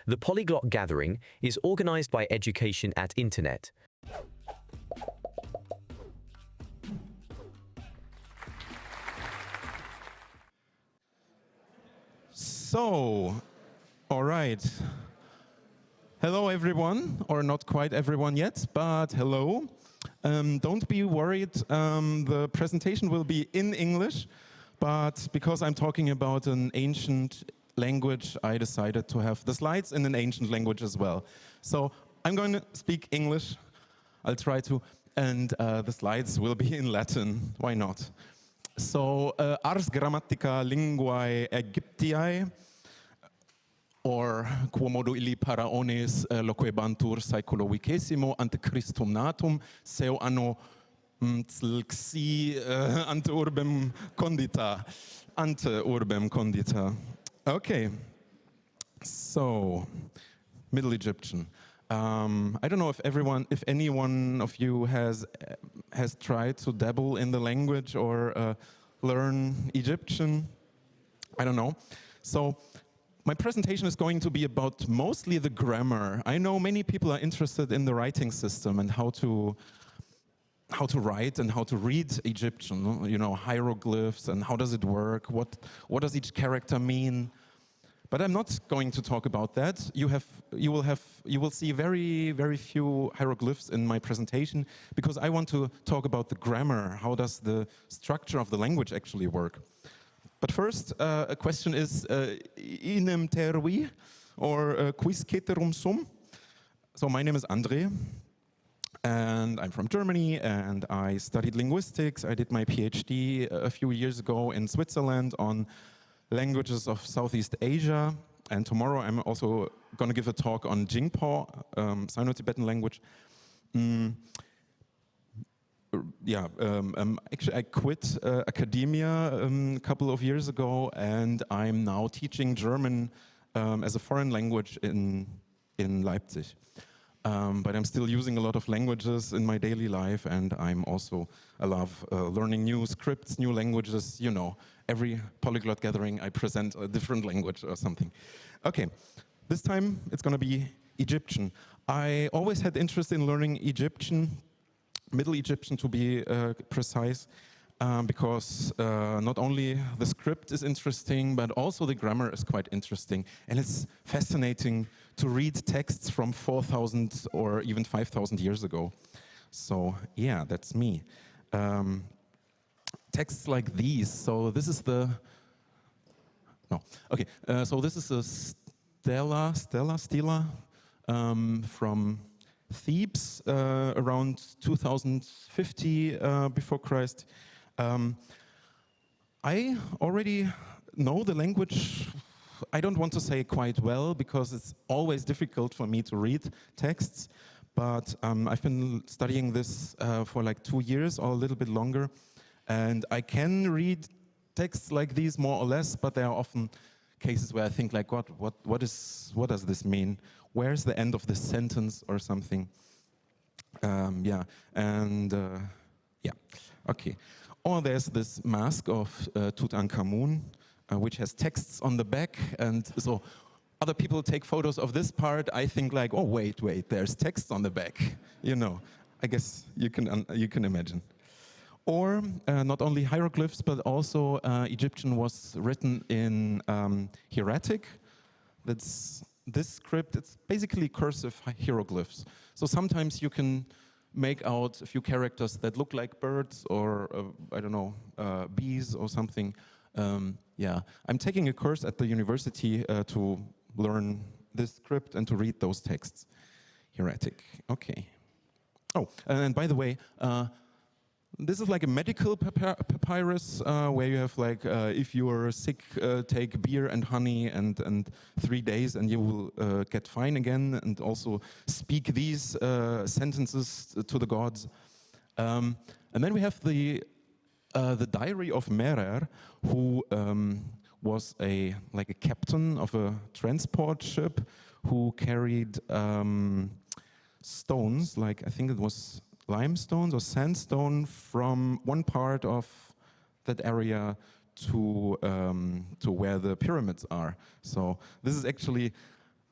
The Polyglot Gathering is organized by Education at Internet. So, all right. Hello, everyone, or not quite everyone yet, but hello. Don't be worried, the presentation will be in English, but because I'm talking about an ancient language, I decided to have the slides in an ancient language as well. So I'm going to speak English, I'll try to, and the slides will be in Latin, why not? So, ars grammatica linguae Aegyptiae, or quomodo illi paraones loquebantur saeculo vicesimo ante Christum natum, seu anno Tlxi ante urbem condita. Ante urbem condita. Okay, so, Middle Egyptian. I don't know if any one of you has tried to dabble in the language or learn Egyptian. I don't know. So my presentation is going to be about mostly the grammar. I know many people are interested in the writing system and how to write and how to read Egyptian. You know, hieroglyphs and how does it work? What does each character mean? But I'm not going to talk about that. You will see very few hieroglyphs in my presentation because I want to talk about the grammar. How does the structure of the language actually work? But first, a question is inem terui, or quis ceterum sum? So my name is André, and I'm from Germany, and I studied linguistics. I did my PhD a few years ago in Switzerland on languages of Southeast Asia, and tomorrow I'm also going to give a talk on Jinghpaw, Sino-Tibetan language. Actually I quit academia a couple of years ago, and I'm now teaching German as a foreign language in Leipzig. But I'm still using a lot of languages in my daily life, and I love learning new scripts, new languages, you know. Every polyglot gathering I present a different language or something. Okay, this time it's going to be Egyptian. I always had interest in learning Egyptian, Middle Egyptian to be precise, because not only the script is interesting, but also the grammar is quite interesting. And it's fascinating to read texts from 4,000 or even 5,000 years ago. So yeah, that's me. Texts like these. So this is the, so this is a stela from Thebes around 2050 before Christ. I already know the language. I don't want to say quite well because it's always difficult for me to read texts, but I've been studying this for like 2 years or a little bit longer, and I can read texts like these more or less, but there are often cases where I think like, what does this mean? Where's the end of this sentence or something? Okay. Or there's this mask of Tutankhamun, which has texts on the back, and so other people take photos of this part. I think like, oh wait, there's text on the back. You know, I guess you can imagine. Or not only hieroglyphs, but also Egyptian was written in hieratic. That's this script. It's basically cursive hieroglyphs. So sometimes you can make out a few characters that look like birds or, I don't know, bees or something. I'm taking a course at the university to learn this script and to read those texts. Hieratic, okay. Oh, and by the way, this is like a medical papyrus where you have like, if you are sick, take beer and honey and 3 days and you will get fine again, and also speak these sentences to the gods. And then we have the diary of Merer, who was a captain of a transport ship who carried stones, like I think it was limestones or sandstone from one part of that area to where the pyramids are. So this is actually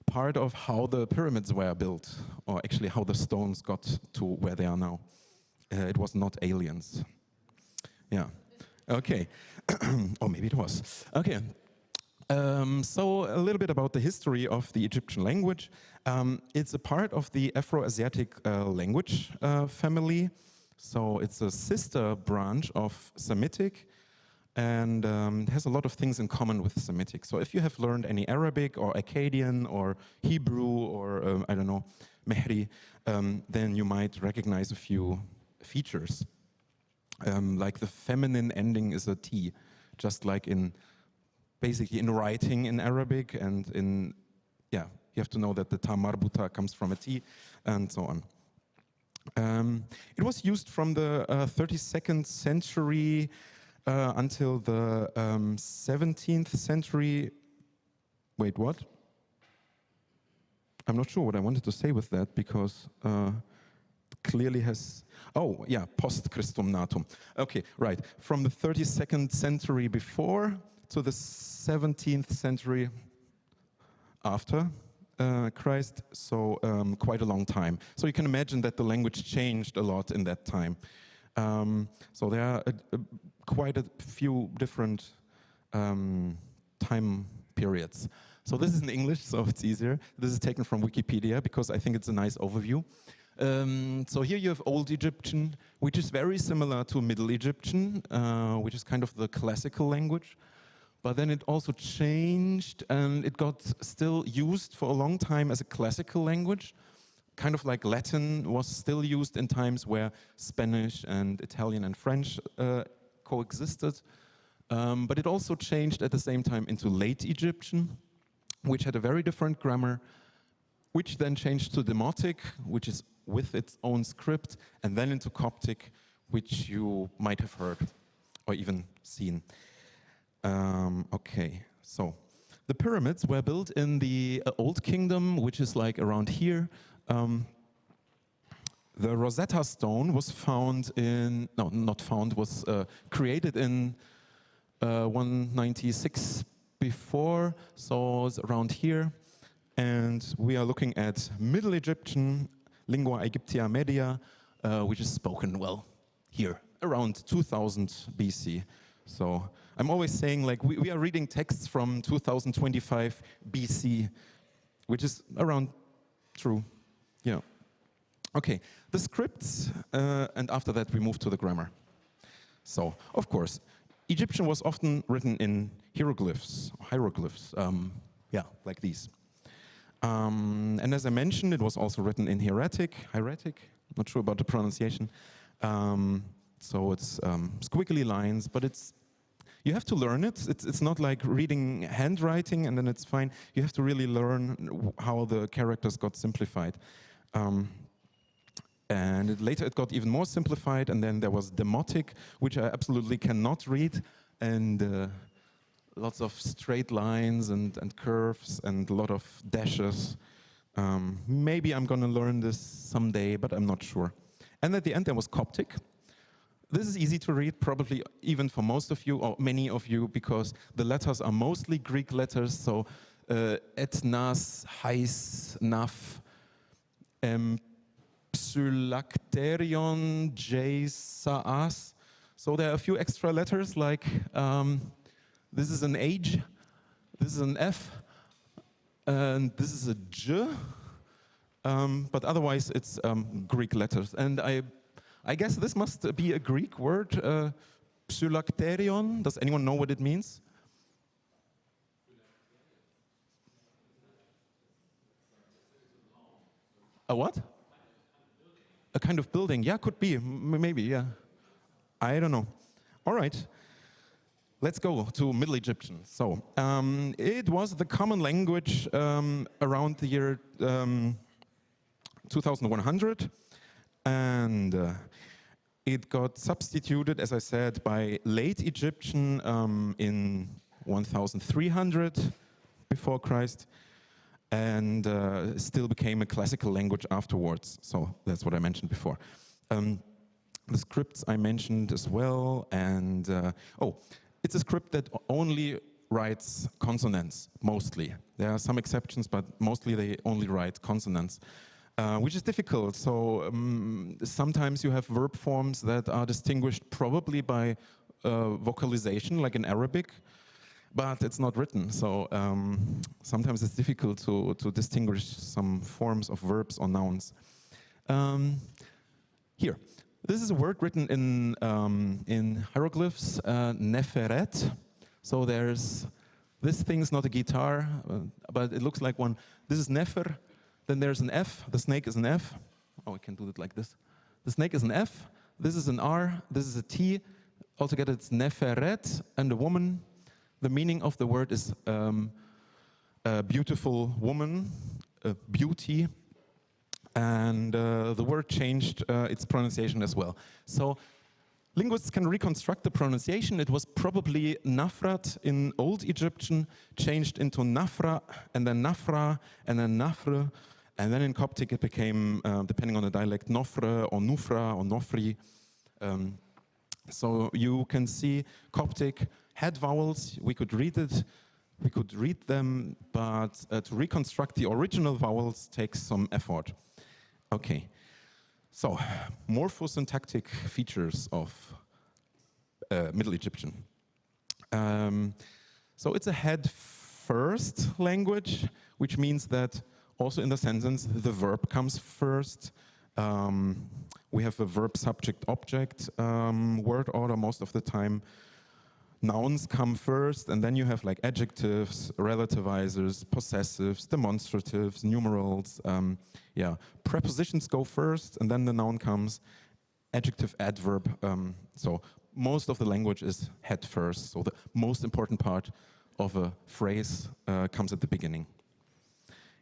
part of how the pyramids were built, or actually how the stones got to where they are now. It was not aliens. Yeah. Okay. Or maybe it was. Okay. So a little bit about the history of the Egyptian language. It's a part of the Afroasiatic language family. So it's a sister branch of Semitic, and it has a lot of things in common with Semitic. So if you have learned any Arabic or Akkadian or Hebrew or I don't know, Mehri, then you might recognize a few features. Like the feminine ending is a T, just like in basically in writing in Arabic, and in, yeah, you have to know that the ta marbuta comes from a T, and so on. It was used from the 32nd century until the 17th century. Wait, what? I'm not sure what I wanted to say with that, because clearly has, oh yeah, post Christum natum. Okay, right, from the 32nd century before to the 17th century after Christ, so quite a long time. So you can imagine that the language changed a lot in that time. So there are quite a few different time periods. So this is in English, so it's easier. This is taken from Wikipedia because I think it's a nice overview. So here you have Old Egyptian, which is very similar to Middle Egyptian, which is kind of the classical language. But then it also changed, and it got still used for a long time as a classical language, kind of like Latin was still used in times where Spanish and Italian and French coexisted. But it also changed at the same time into Late Egyptian, which had a very different grammar, which then changed to Demotic, which is with its own script, and then into Coptic, which you might have heard or even seen. Okay, so the pyramids were built in the Old Kingdom, which is like around here. The Rosetta Stone was found in, no, not found, was created in 196 before, so it's around here. And we are looking at Middle Egyptian, Lingua Aegyptia Media, which is spoken, well, here, around 2000 BC. So I'm always saying, like, we are reading texts from 2025 BC, which is around true, you know. Okay, the scripts, and after that we move to the grammar. So, of course, Egyptian was often written in hieroglyphs, yeah, like these. And as I mentioned, it was also written in hieratic, not sure about the pronunciation. So it's squiggly lines, but you have to learn it. It's not like reading handwriting and then it's fine. You have to really learn how the characters got simplified. And later it got even more simplified, and then there was Demotic, which I absolutely cannot read, and lots of straight lines and curves and a lot of dashes. Maybe I'm going to learn this someday, but I'm not sure. And at the end there was Coptic. This is easy to read, probably even for most of you, or many of you, because the letters are mostly Greek letters, so et, nas, hais, naf, psylacterion, j, saas. So there are a few extra letters, like this is an H, this is an F, and this is a J, but otherwise it's Greek letters. And I guess this must be a Greek word, psylacterion. Does anyone know what it means? A what? A kind of building. Yeah, could be. Maybe, yeah. I don't know. All right. Let's go to Middle Egyptian. So, it was the common language around the year 2100. And it got substituted, as I said, by Late Egyptian in 1300 before Christ, and still became a classical language afterwards. So that's what I mentioned before. The scripts I mentioned as well, and oh, it's a script that only writes consonants, mostly. There are some exceptions, but mostly they only write consonants, which is difficult. So sometimes you have verb forms that are distinguished probably by vocalization, like in Arabic, but it's not written. So sometimes it's difficult to distinguish some forms of verbs or nouns. Here, this is a word written in hieroglyphs, neferet. So there's, this thing's not a guitar, but it looks like one. This is nefer, then there's an F, the snake is an F. Oh, I can do it like this. The snake is an F, this is an R, this is a T. Altogether it's neferet, and a woman. The meaning of the word is a beautiful woman, beauty. And the word changed its pronunciation as well. So linguists can reconstruct the pronunciation. It was probably Nafrat in Old Egyptian, changed into Nafra, and then Nafra, and then Nafre. And then in Coptic it became, depending on the dialect, Nofre or Nufra or Nofri. So you can see Coptic had vowels. We could read it. We could read them, but to reconstruct the original vowels takes some effort. Okay, so morphosyntactic features of Middle Egyptian. So it's a head-first language, which means that also in the sentence the verb comes first. We have a verb, subject, object word order most of the time. Nouns come first, and then you have like adjectives, relativizers, possessives, demonstratives, numerals. Yeah, prepositions go first, and then the noun comes, adjective, adverb. So most of the language is head first. So the most important part of a phrase comes at the beginning.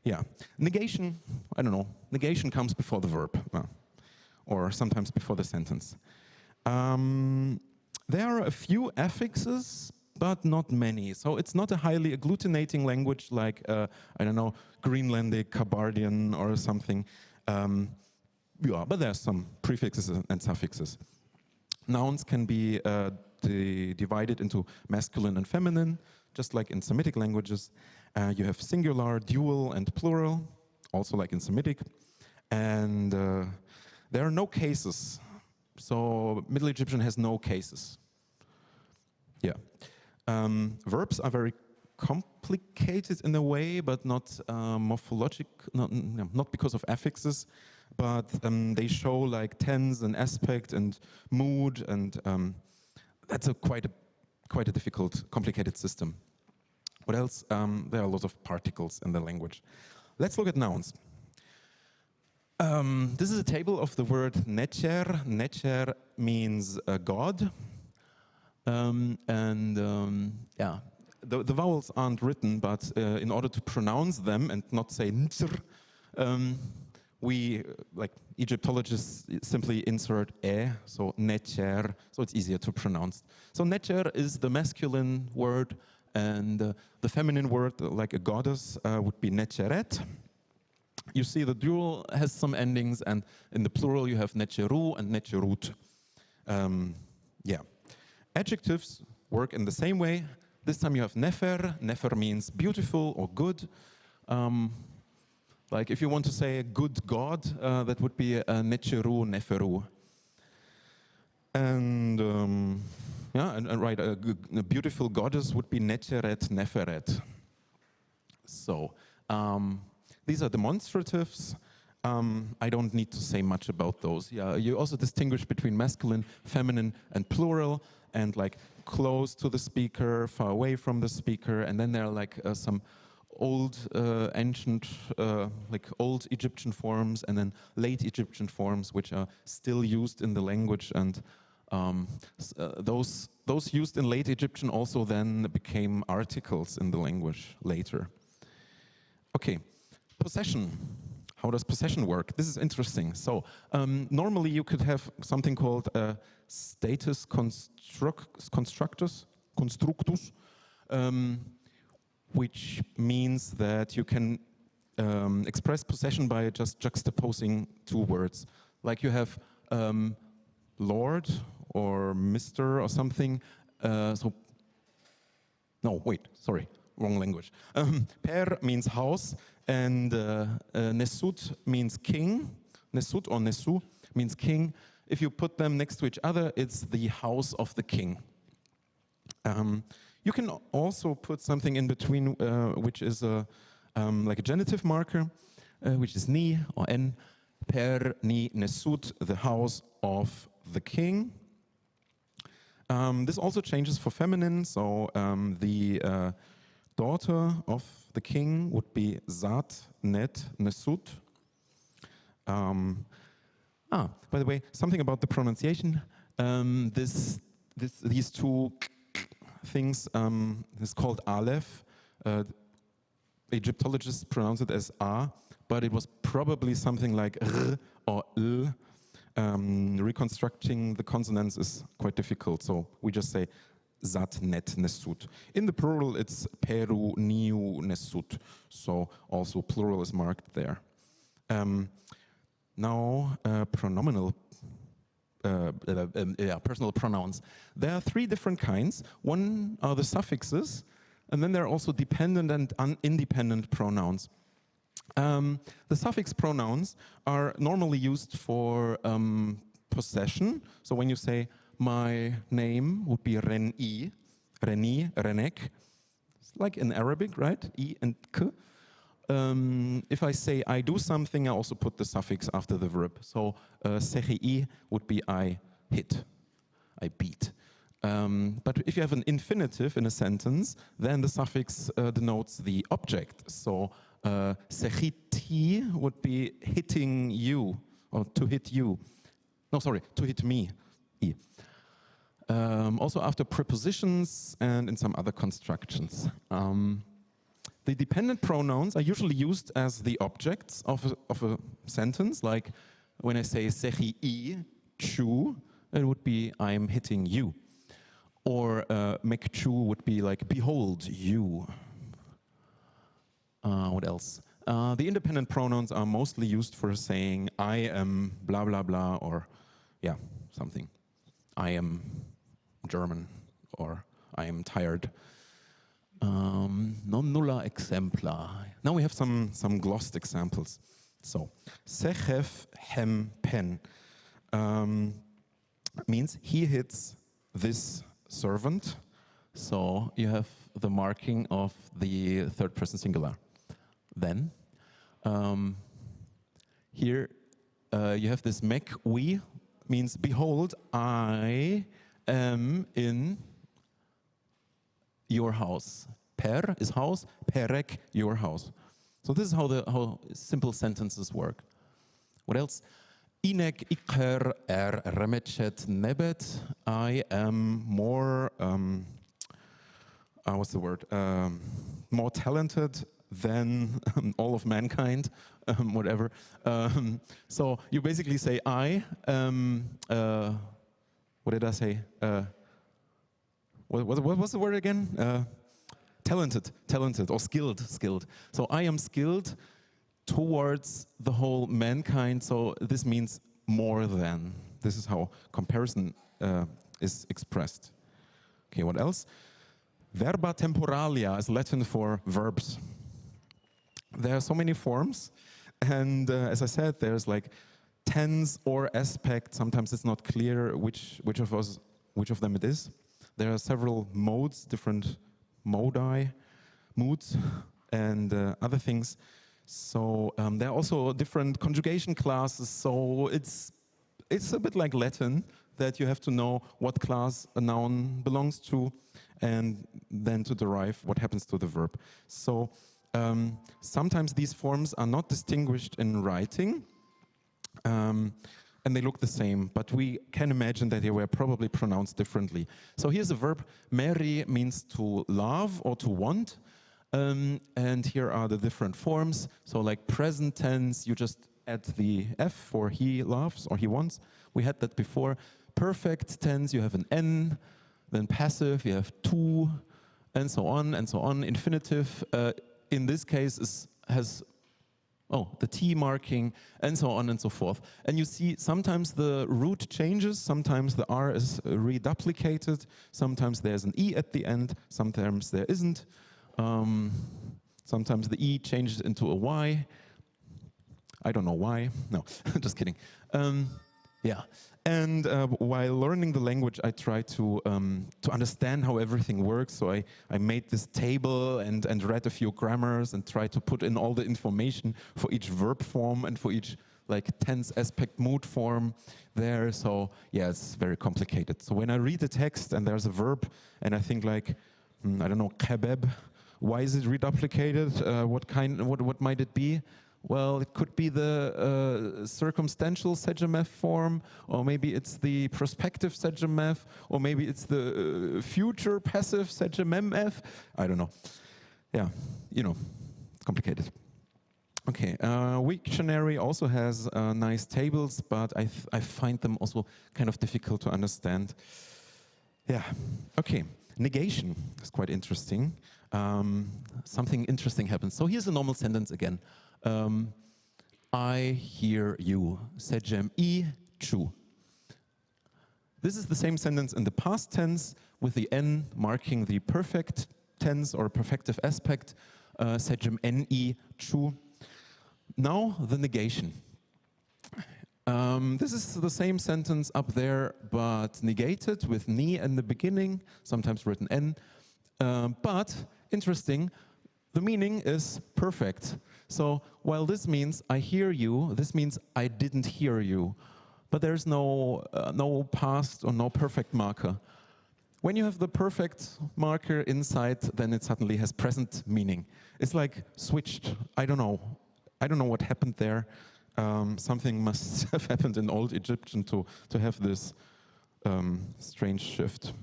Yeah, negation, I don't know, negation comes before the verb, or sometimes before the sentence. There are a few affixes, but not many. So it's not a highly agglutinating language like, I don't know, Greenlandic, Kabardian or something. Yeah, but there's some prefixes and suffixes. Nouns can be divided into masculine and feminine, just like in Semitic languages. You have singular, dual, and plural, also like in Semitic. And there are no cases. So Middle Egyptian has no cases. Yeah. Verbs are very complicated in a way, but not morphologic, not because of affixes, but they show like tense and aspect and mood, and that's quite a difficult, complicated system. What else? There are lots of particles in the language. Let's look at nouns. This is a table of the word necher. Necher means God. Yeah, the vowels aren't written, but in order to pronounce them and not say ntr, we, like Egyptologists, simply insert e, so necher, so it's easier to pronounce. So necher is the masculine word, and the feminine word, like a goddess, would be necheret. You see the dual has some endings, and in the plural you have necheru and necherut. Yeah. Adjectives work in the same way. This time you have nefer. Nefer means beautiful or good. Like if you want to say a good god, that would be necheru, neferu. And yeah, and right, a beautiful goddess would be necheret, neferet. So these are demonstratives. I don't need to say much about those. Yeah, you also distinguish between masculine, feminine, and plural, and like close to the speaker, far away from the speaker, and then there are like some old, ancient, like old Egyptian forms, and then late Egyptian forms, which are still used in the language, and those used in late Egyptian also then became articles in the language later. Okay, possession. How does possession work? This is interesting. So normally you could have something called a status constructus, which means that you can express possession by just juxtaposing two words. Like you have Lord or Mr. or something. So No, wait, sorry, wrong language. Per means house, and Nesut means king. Nesut or Nesu means king. If you put them next to each other, it's the house of the king. You can also put something in between, which is like a genitive marker, which is ni or en. Per ni Nesut, the house of the king. This also changes for feminine, so the daughter of the king would be Zat Net Nesut. By the way, something about the pronunciation. These two things is called Aleph. Egyptologists pronounce it as A, but it was probably something like R or L. Reconstructing the consonants is quite difficult, so we just say Zat Net Nesut. In the plural, it's Peru Niu Nesut, so also plural is marked there. Now, pronominal, personal pronouns. There are three different kinds. One are the suffixes, and then there are also dependent and independent pronouns. The suffix pronouns are normally used for possession. So when you say, my name would be Reni, Reni, Renek. It's like in Arabic, right? I and K. If I say I do something, I also put the suffix after the verb. So sehi would be I hit, I beat. But if you have an infinitive in a sentence, then the suffix denotes the object. So sechiti would be hitting you, or to hit you. No, sorry, to hit me. Also after prepositions and in some other constructions. The dependent pronouns are usually used as the objects of a sentence, like when I say sechi chu, it would be I'm hitting you. Or mekchu would be like behold you. What else? The independent pronouns are mostly used for saying I am blah blah blah, or yeah, something. I am German, or I am tired. Non nulla exempla. Now we have some glossed examples. So, sechef hem pen means he hits this servant. So you have the marking of the third person singular. Then here you have this mek we, means behold, I am in your house. Per is house, perek, your house. So this is how simple sentences work. What else? Inek iker remechet nebet. I am more, what's the word? More talented than all of mankind, whatever. So you basically say I am, what did I say? What was the word again? Talented, or skilled. So I am skilled towards the whole mankind, so this means more than. This is how comparison is expressed. Okay, what else? Verba temporalia is Latin for verbs. There are so many forms, and as I said, there's like tense or aspect. Sometimes it's not clear which of them it is. There are several modes, different modi, moods, and other things. So there are also different conjugation classes. So it's a bit like Latin, that you have to know what class a noun belongs to, and then to derive what happens to the verb. So sometimes these forms are not distinguished in writing, and they look the same, but we can imagine that they were probably pronounced differently. So here's a verb. Meri means to love or to want. And here are the different forms. So like present tense, you just add the F for he loves or he wants. We had that before. Perfect tense, you have an N. Then passive, you have tu, and so on and so on. Infinitive, in this case, has oh, the T marking, and so on and so forth. And you see sometimes the root changes, sometimes the R is reduplicated, sometimes there's an E at the end, sometimes there isn't. Sometimes the E changes into a Y. I don't know why. No, just kidding. Yeah, and while learning the language, I try to understand how everything works. So I made this table and read a few grammars and tried to put in all the information for each verb form and for each like tense aspect mood form there. So yeah, it's very complicated. So when I read the text and there's a verb and I think like, I don't know, kebab, why is it reduplicated? What might it be? Well, it could be the circumstantial Sedgemeth form, or maybe it's the prospective Sedgemeth, or maybe it's the future passive Sedgemeth. I don't know. Yeah, you know, it's complicated. Okay, Wiktionary also has nice tables, but I find them also kind of difficult to understand. Yeah, okay, negation is quite interesting. Something interesting happens. So here's a normal sentence again. I hear you. Sedgem I chu. This is the same sentence in the past tense with the N marking the perfect tense or perfective aspect. Sedgem N-I chu. Now the negation. This is the same sentence up there, but negated with ni in the beginning, sometimes written N. But interesting, the meaning is perfect. So while this means I hear you, this means I didn't hear you. But there's no past or no perfect marker. When you have the perfect marker inside, then it suddenly has present meaning. It's like switched. I don't know what happened there. Something must have happened in Old Egyptian to have this strange shift.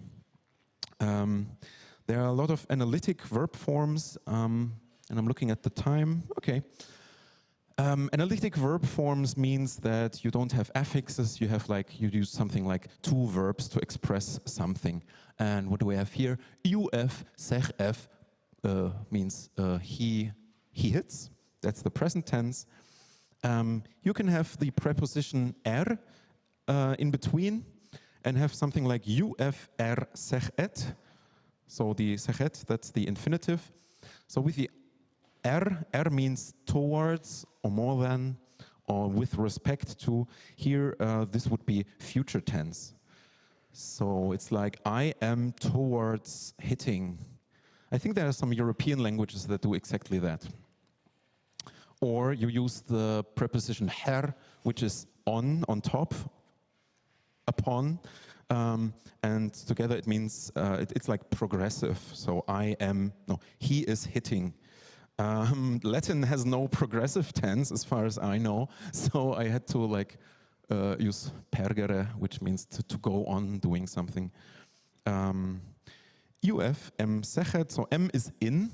There are a lot of analytic verb forms, and I'm looking at the time. Okay. Analytic verb forms means that you don't have affixes. You use something like two verbs to express something. And what do we have here? Uf, sech f means he hits. That's the present tense. You can have the preposition er in between and have something like uf er sech et. So the sechet, that's the infinitive. So with the er means towards or more than or with respect to. Here, this would be future tense. So it's like I am towards hitting. I think there are some European languages that do exactly that. Or you use the preposition her, which is on top, upon. And together it means, it's like progressive. So he is hitting. Latin has no progressive tense as far as I know. So I had to use pergere, which means to go on doing something. Uf, m sechet, so m is in.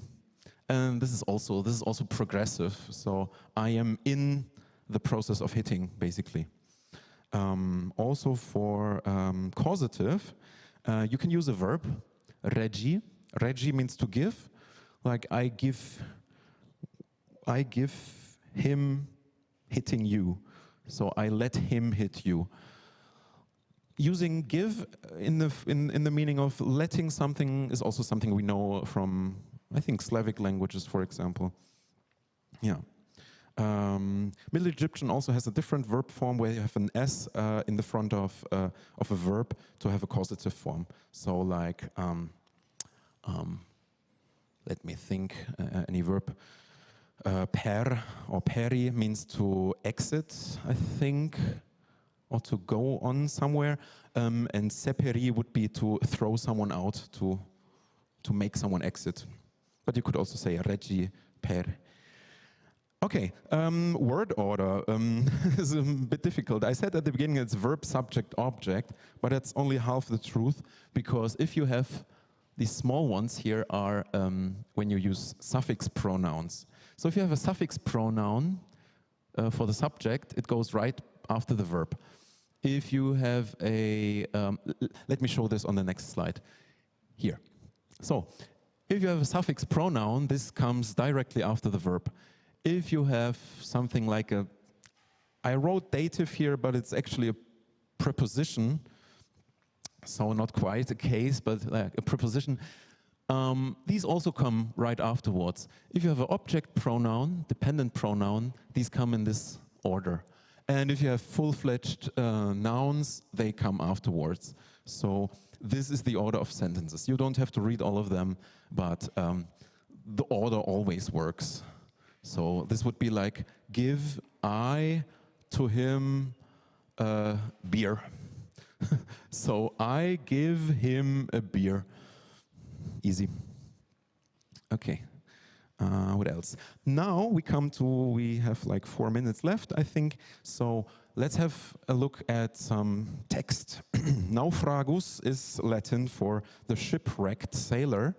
And this is also progressive. So I am in the process of hitting, basically. Also for causative, you can use a verb, regi. Regi means to give. Like I give him hitting you. So I let him hit you. Using give in the meaning of letting something is also something we know from, I think, Slavic languages, for example. Yeah. Middle Egyptian also has a different verb form where you have an S in the front of a verb to have a causative form. So like, let me think, any verb. Per or peri means to exit, I think, or to go on somewhere. And seperi would be to throw someone out, to make someone exit. But you could also say regi, per. Okay, word order is a bit difficult. I said at the beginning it's verb, subject, object, but that's only half the truth, because if you have these small ones here are when you use suffix pronouns. So if you have a suffix pronoun for the subject, it goes right after the verb. If you have a, let me show this on the next slide, here. So if you have a suffix pronoun, this comes directly after the verb. if you have something like I wrote dative here, but it's actually a preposition, so not quite a case, but like a preposition. These also come right afterwards. If you have an object pronoun, dependent pronoun, these come in this order. And if you have full-fledged nouns, they come afterwards. So this is the order of sentences. You don't have to read all of them, but the order always works. So this would be like, give I to him beer. So I give him a beer. Easy. Okay. What else? Now we have like 4 minutes left, I think. So let's have a look at some text. Naufragus is Latin for the shipwrecked sailor,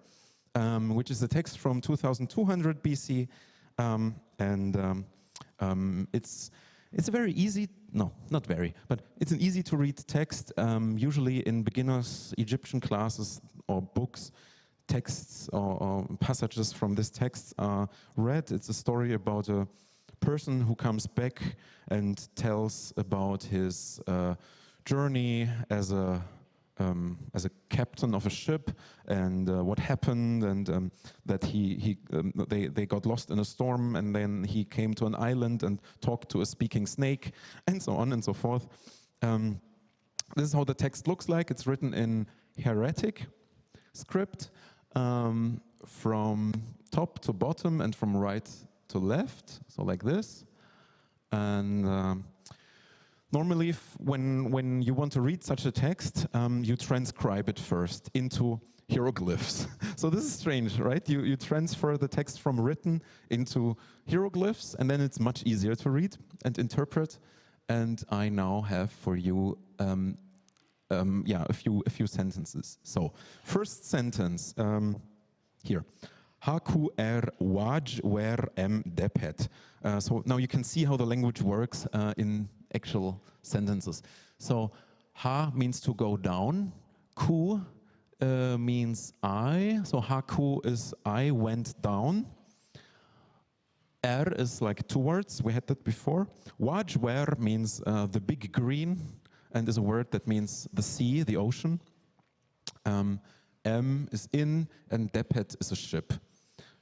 which is a text from 2200 BC. It's a very easy, no, not very, but it's an easy to read text. Usually in beginners Egyptian classes or books, texts or passages from this text are read. It's a story about a person who comes back and tells about his journey as a captain of a ship, and what happened, and that they got lost in a storm, and then he came to an island and talked to a speaking snake, and so on and so forth. This is how the text looks like. It's written in hieratic script, from top to bottom and from right to left, so like this. And normally, when you want to read such a text, you transcribe it first into hieroglyphs. So this is strange, right? You transfer the text from written into hieroglyphs, and then it's much easier to read and interpret. And I now have for you a few sentences. So first sentence here. Haku waj depet. So now you can see how the language works in actual sentences. So ha means to go down. Ku means I. So haku is I went down. Is like towards. We had that before. Waj means the big green, and is a word that means the sea, the ocean. Is in, and depet is a ship.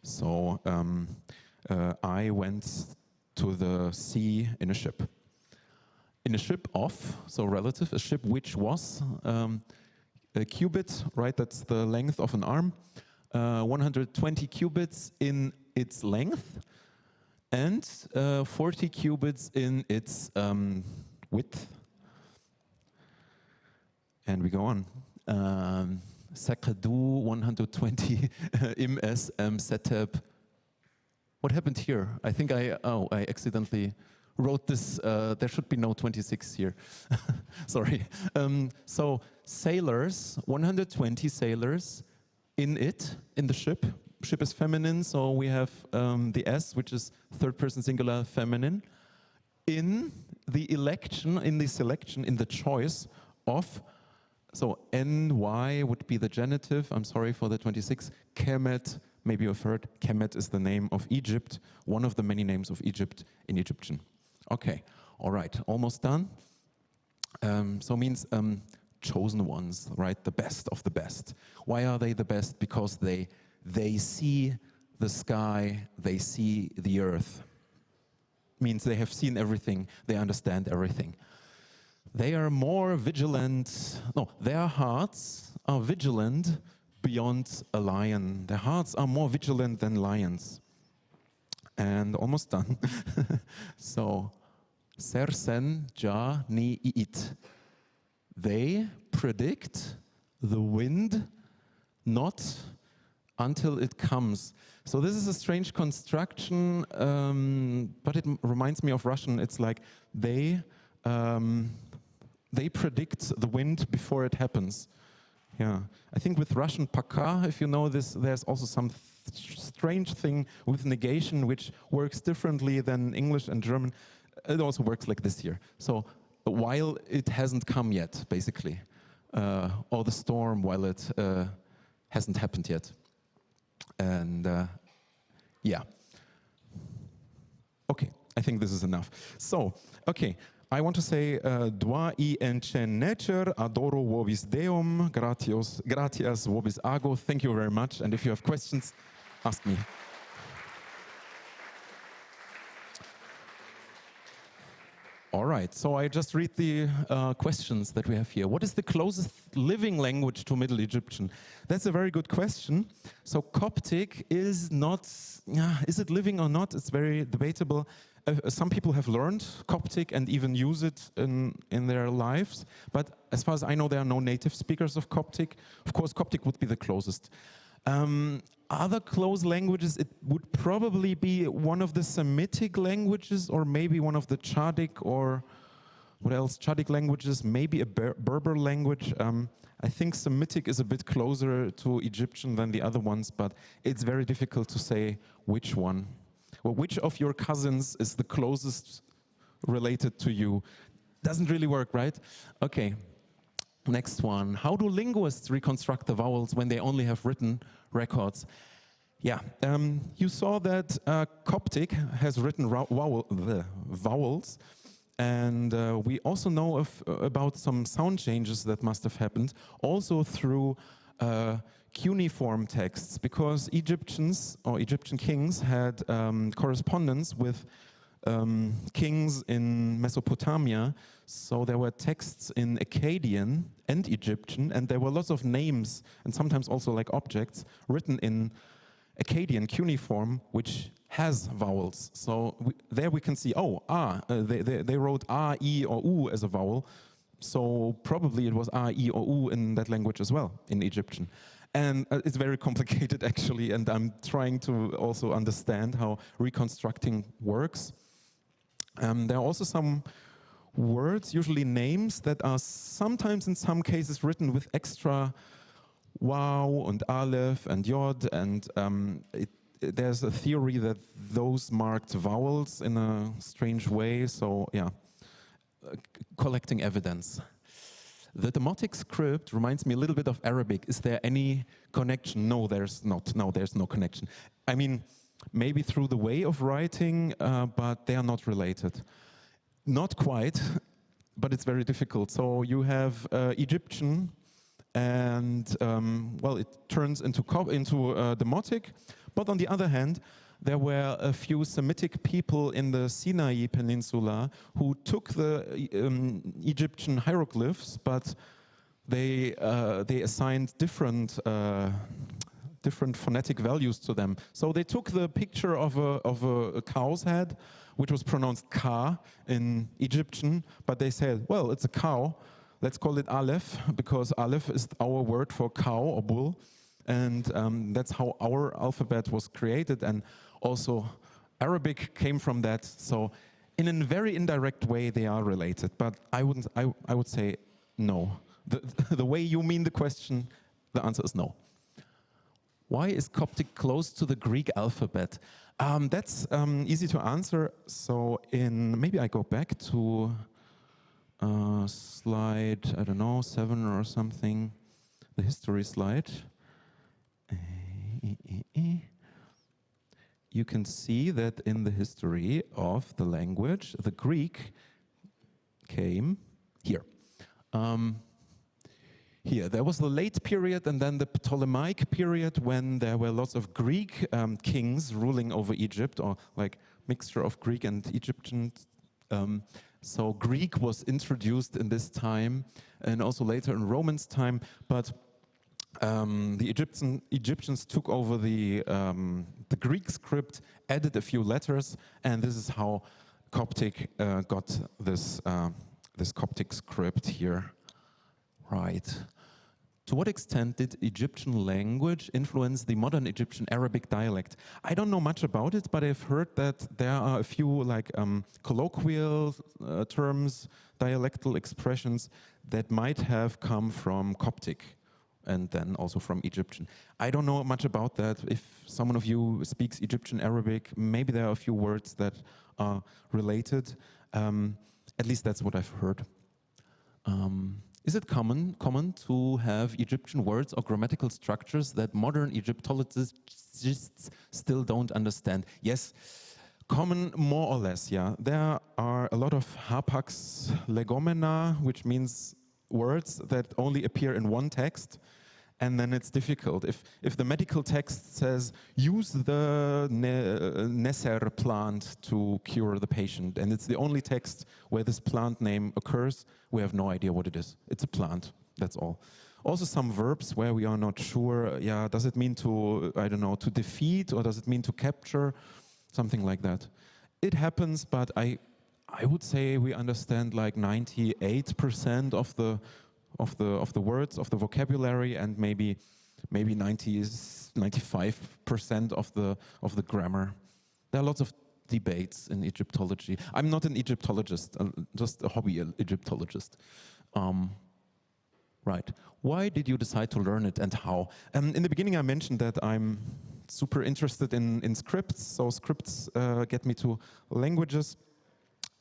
So I went to the sea in a ship. In a ship of, so relative, a ship which was a cubit, right? That's the length of an arm. 120 cubits in its length, and 40 cubits in its width. And we go on. Sakadu 120 ms setup. What happened here? I think I accidentally wrote this. There should be no 26 here. Sorry. So sailors, 120 sailors in the ship. Ship is feminine, so we have the S, which is third person singular feminine. In the selection, in the choice of, so NY would be the genitive. I'm sorry for the 26. Kemet, maybe you've heard, Kemet is the name of Egypt, one of the many names of Egypt in Egyptian. Okay, all right, almost done. So means chosen ones, right? The best of the best. Why are they the best? Because they see the sky, they see the earth. Means they have seen everything, they understand everything. They are more vigilant, their hearts are vigilant beyond a lion. Their hearts are more vigilant than lions. And almost done. So, sersen ja ni iit. They predict the wind not until it comes. So this is a strange construction, but it reminds me of Russian. It's like they predict the wind before it happens. Yeah, I think with Russian paka, if you know this, there's also some strange thing with negation which works differently than English and German. It also works like this here. So while it hasn't come yet, basically, or the storm while it hasn't happened yet. And yeah. Okay, I think this is enough. So, okay, I want to say Dwa I enchenecher adoro vobis deum, gratias vobis ago. Thank you very much. And if you have questions, ask me. All right, so I just read the questions that we have here. What is the closest living language to Middle Egyptian? That's a very good question. So Coptic is not, is it living or not? It's very debatable. Some people have learned Coptic and even use it in their lives. But as far as I know, there are no native speakers of Coptic. Of course, Coptic would be the closest. Other close languages, it would probably be one of the Semitic languages or maybe one of the Chadic or what else? Chadic languages, maybe a Berber language. I think Semitic is a bit closer to Egyptian than the other ones, but it's very difficult to say which one. Well, which of your cousins is the closest related to you? Doesn't really work, right? Okay. Next one. How do linguists reconstruct the vowels when they only have written records? Yeah, you saw that Coptic has written vowels, and we also know about some sound changes that must have happened, also through cuneiform texts, because Egyptians or Egyptian kings had correspondence with kings in Mesopotamia, so there were texts in Akkadian and Egyptian, and there were lots of names and sometimes also like objects written in Akkadian cuneiform, which has vowels. So there we can see, they wrote A, I, or U as a vowel, so probably it was A, I, or U in that language as well, in Egyptian. And it's very complicated actually, and I'm trying to also understand how reconstructing works. There are also some words, usually names, that are sometimes in some cases written with extra Waw and Aleph and Yod, and there's a theory that those marked vowels in a strange way, so yeah, collecting evidence. The demotic script reminds me a little bit of Arabic. Is there any connection? No, there's not. No, there's no connection. I mean, maybe through the way of writing, but they are not related. Not quite, but it's very difficult. So you have Egyptian, and well, it turns into demotic. But on the other hand, there were a few Semitic people in the Sinai Peninsula who took the Egyptian hieroglyphs, but they assigned different phonetic values to them. So they took the picture of a cow's head, which was pronounced ka in Egyptian, but they said, well, it's a cow, let's call it Aleph, because Aleph is our word for cow or bull, and that's how our alphabet was created, and also Arabic came from that. So in a very indirect way they are related, but I would say no. The way you mean the question, the answer is no. Why is Coptic close to the Greek alphabet? That's easy to answer. So maybe I go back to slide, I don't know, 7 or something, the history slide. You can see that in the history of the language, the Greek came here. Here, there was the late period and then the Ptolemaic period when there were lots of Greek kings ruling over Egypt, or like mixture of Greek and Egyptian. So Greek was introduced in this time and also later in Romans' time, but the Egyptians took over the Greek script, added a few letters, and this is how Coptic got this Coptic script here. Right. To what extent did Egyptian language influence the modern Egyptian Arabic dialect? I don't know much about it, but I've heard that there are a few like colloquial terms, dialectal expressions that might have come from Coptic and then also from Egyptian. I don't know much about that. If someone of you speaks Egyptian Arabic, maybe there are a few words that are related. At least that's what I've heard. Is it common to have Egyptian words or grammatical structures that modern Egyptologists still don't understand? Yes, Common, more or less, yeah. There are a lot of hapax legomena, which means words that only appear in one text, and then it's difficult. If the medical text says, use the neser plant to cure the patient, and it's the only text where this plant name occurs, we have no idea what it is. It's a plant, that's all. Also some verbs where we are not sure, yeah, does it mean to, I don't know, to defeat, or does it mean to capture? Something like that. It happens, but I would say we understand like 98% of the words, of the vocabulary, and maybe 95% of the grammar. There are lots of debates in Egyptology. I'm not an Egyptologist, just a hobby Egyptologist. Right. Why did you decide to learn it, and how? In the beginning I mentioned that I'm super interested in scripts, so scripts get me to languages,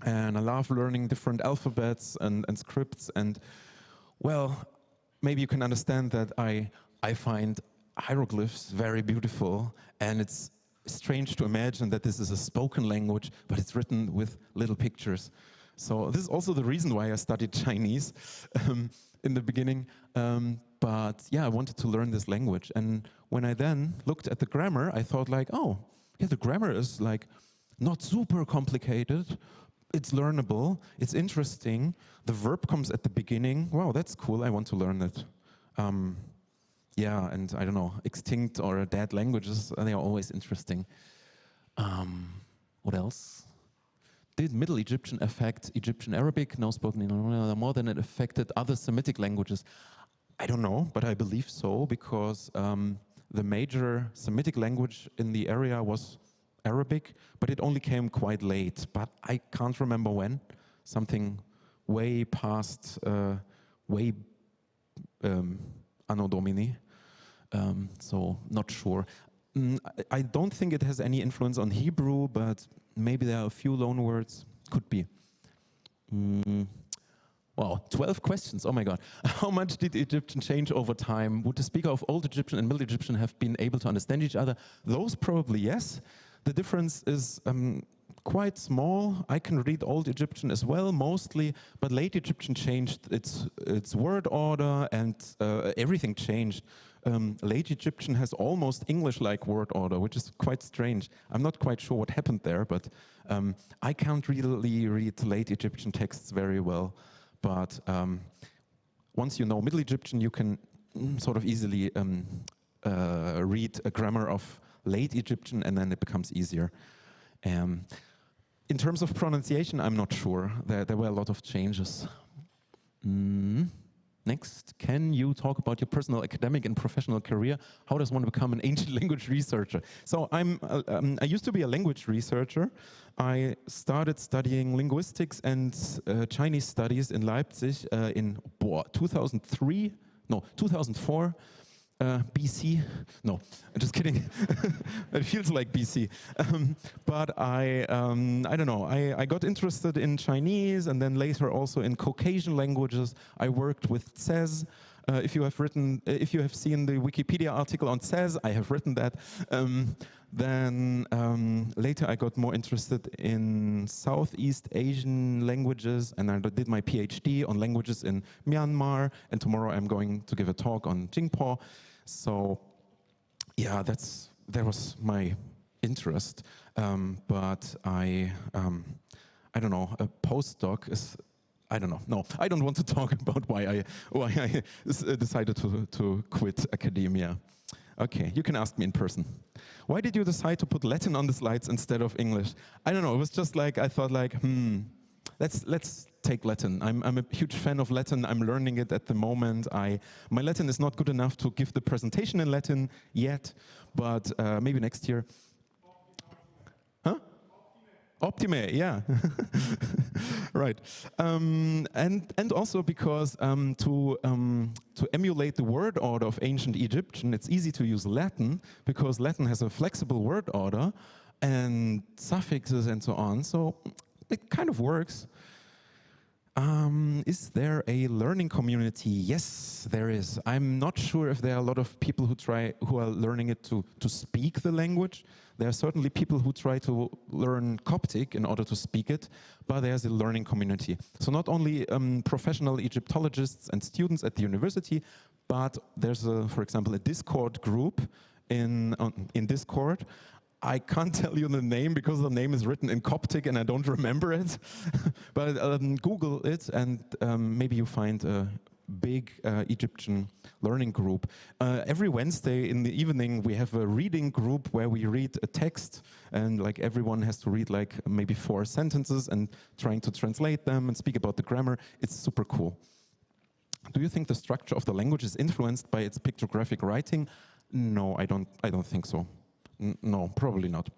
and I love learning different alphabets and scripts, and well, maybe you can understand that I find hieroglyphs very beautiful, and it's strange to imagine that this is a spoken language, but it's written with little pictures. So this is also the reason why I studied Chinese in the beginning. But yeah, I wanted to learn this language. And when I then looked at the grammar, I thought like, oh, yeah, the grammar is like not super complicated. It's learnable, it's interesting. The verb comes at the beginning. Wow, that's cool, I want to learn it. Yeah, and I don't know, extinct or dead languages, they are always interesting. What else? Did Middle Egyptian affect Egyptian Arabic, now spoken in more than it affected other Semitic languages? I don't know, but I believe so, because the major Semitic language in the area was Arabic, but it only came quite late. But I can't remember when. Something way past, Anno Domini. So not sure. I don't think it has any influence on Hebrew, but maybe there are a few loan words. Could be. Wow, 12 questions, oh my God. How much did Egyptian change over time? Would the speaker of Old Egyptian and Middle Egyptian have been able to understand each other? Those probably yes. The difference is quite small. I can read Old Egyptian as well, mostly, but Late Egyptian changed its word order, and everything changed. Late Egyptian has almost English-like word order, which is quite strange. I'm not quite sure what happened there, but I can't really read Late Egyptian texts very well. But once you know Middle Egyptian, you can sort of easily read a grammar of Late Egyptian, and then it becomes easier. In terms of pronunciation, I'm not sure. There were a lot of changes. Next, can you talk about your personal academic and professional career? How does one become an ancient language researcher? So I used to be a language researcher. I started studying linguistics and Chinese studies in Leipzig in 2004. BC? No, I'm just kidding. It feels like BC. But I don't know. I got interested in Chinese, and then later also in Caucasian languages. I worked with Tsez. If you have seen the Wikipedia article on Tsez, I have written that. Then later I got more interested in Southeast Asian languages, and I did my PhD on languages in Myanmar, and tomorrow I'm going to give a talk on Jinghpaw. So yeah, that was my interest. But I don't know, a postdoc is, I don't know. No, I don't want to talk about why I decided to quit academia. Okay, you can ask me in person. Why did you decide to put Latin on the slides instead of English? I don't know. It was just like I thought, like, let's take Latin. I'm a huge fan of Latin. I'm learning it at the moment. My Latin is not good enough to give the presentation in Latin yet, but maybe next year. Huh? Optime, yeah. Right. And also because to emulate the word order of ancient Egyptian, it's easy to use Latin, because Latin has a flexible word order and suffixes and so on. So it kind of works. Is there a learning community? Yes, there is. I'm not sure if there are a lot of people who are learning it to speak the language. There are certainly people who try to learn Coptic in order to speak it, but there's a learning community. So not only professional Egyptologists and students at the university, but there's, for example, a Discord group in Discord. I can't tell you the name because the name is written in Coptic and I don't remember it. But Google it and maybe you find a big Egyptian learning group. Every Wednesday in the evening we have a reading group where we read a text and like everyone has to read like maybe 4 sentences and trying to translate them and speak about the grammar. It's super cool. Do you think the structure of the language is influenced by its pictographic writing? No, I don't think so. No, probably not.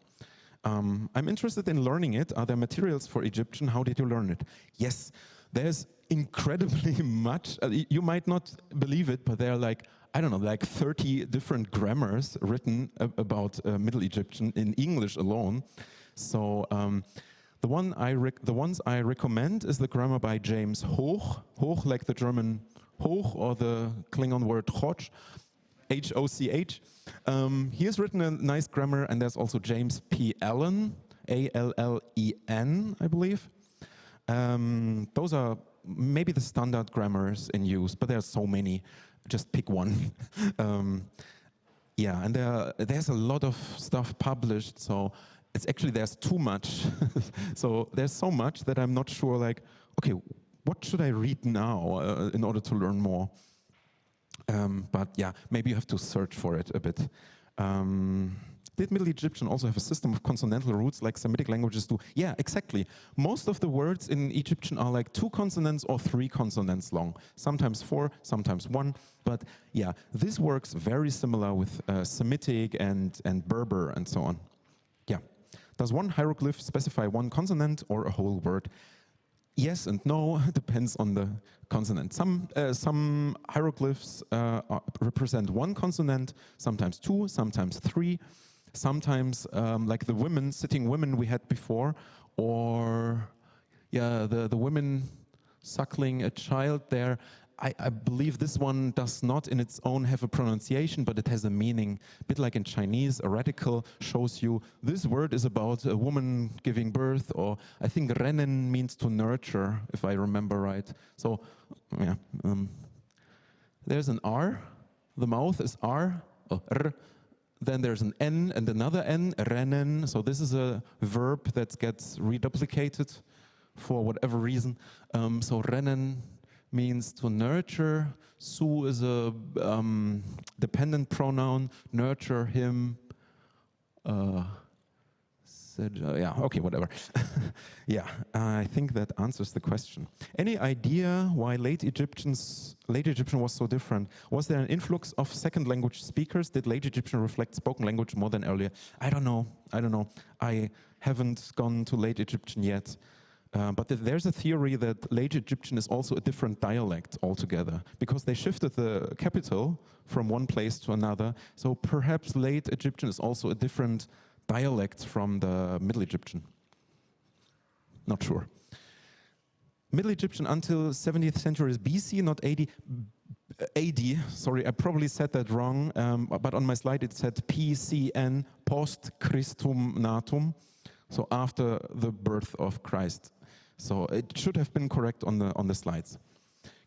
I'm interested in learning it. Are there materials for Egyptian? How did you learn it? Yes, there's incredibly much. You might not believe it, but there are like, I don't know, like 30 different grammars written about Middle Egyptian in English alone. So the ones I recommend is the grammar by James Hoch. Hoch, like the German Hoch or the Klingon word Hoch. H-O-C-H. He has written a nice grammar, and there's also James P. Allen, A-L-L-E-N, I believe. Those are maybe the standard grammars in use, but there's so many. Just pick one. Yeah, and there's a lot of stuff published, so it's actually there's too much. So there's so much that I'm not sure, like, okay, what should I read now in order to learn more? But yeah, maybe you have to search for it a bit. Did Middle Egyptian also have a system of consonantal roots like Semitic languages do? Yeah, exactly. Most of the words in Egyptian are like 2 consonants or 3 consonants long. Sometimes 4, sometimes 1. But yeah, this works very similar with Semitic and Berber and so on. Yeah. Does one hieroglyph specify one consonant or a whole word? Yes and no, depends on the consonant. Some hieroglyphs represent 1 consonant, sometimes 2, sometimes 3, sometimes like the sitting women we had before, or yeah, the women suckling a child there. I believe this one does not in its own have a pronunciation, but it has a meaning. A bit like in Chinese, a radical shows you this word is about a woman giving birth, or I think rennen means to nurture, if I remember right. So, yeah, there's an R, the mouth is R, R. Then there's an N and another N, rennen. So this is a verb that gets reduplicated for whatever reason. So rennen means to nurture. Su is a dependent pronoun. Nurture him. Yeah, okay, whatever. Yeah, I think that answers the question. Any idea why late Egyptian was so different? Was there an influx of second language speakers? Did late Egyptian reflect spoken language more than earlier? I don't know. I haven't gone to late Egyptian yet. But there's a theory that late Egyptian is also a different dialect altogether, because they shifted the capital from one place to another. So perhaps late Egyptian is also a different dialect from the Middle Egyptian. Not sure. Middle Egyptian until 70th century is BC, not AD. AD, sorry, I probably said that wrong, but on my slide it said PCN, post Christum natum, so after the birth of Christ. So it should have been correct on the slides.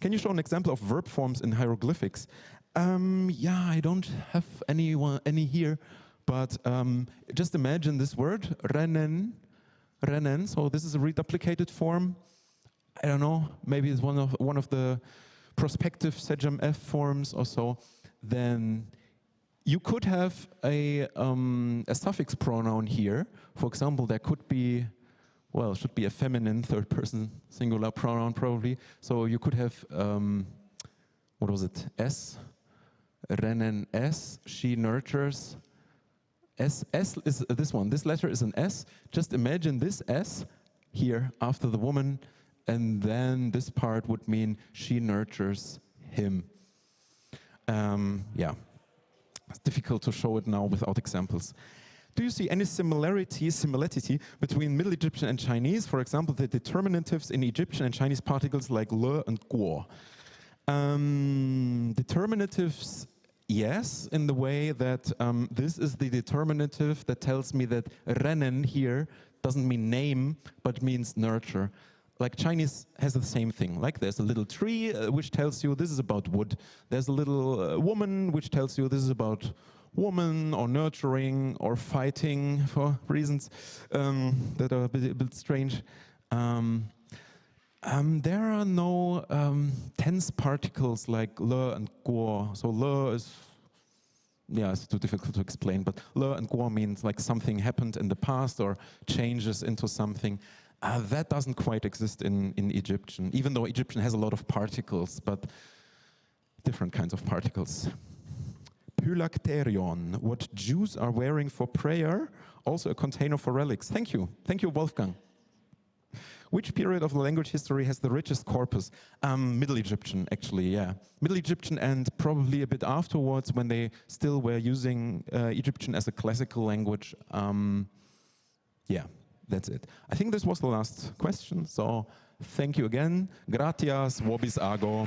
Can you show an example of verb forms in hieroglyphics? Yeah, I don't have any here, but just imagine this word, rennen. So this is a reduplicated form. I don't know, maybe it's one of the prospective sejam F forms or so. Then you could have a suffix pronoun here. For example, there could be, well, it should be a feminine third person singular pronoun probably. So you could have, what was it, S, rennen S, she nurtures. S is this one, this letter is an S. Just imagine this S here after the woman, and then this part would mean she nurtures him. Yeah, it's difficult to show it now without examples. Do you see any similarity between Middle Egyptian and Chinese? For example, the determinatives in Egyptian and Chinese particles like le and guo. Determinatives, yes, in the way that this is the determinative that tells me that rennen here doesn't mean name, but means nurture. Like Chinese has the same thing. Like there's a little tree which tells you this is about wood. There's a little woman which tells you this is about woman or nurturing or fighting for reasons that are a bit strange. There are no tense particles like le and guo. So le is, yeah, it's too difficult to explain, but le and guo means like something happened in the past or changes into something. That doesn't quite exist in Egyptian, even though Egyptian has a lot of particles, but different kinds of particles. Phylakterion, what Jews are wearing for prayer, also a container for relics. Thank you, Wolfgang. Which period of the language history has the richest corpus? Middle Egyptian, actually, yeah. Middle Egyptian and probably a bit afterwards when they still were using Egyptian as a classical language. Yeah. That's it. I think this was the last question, so thank you again. Gratias, vobis ago.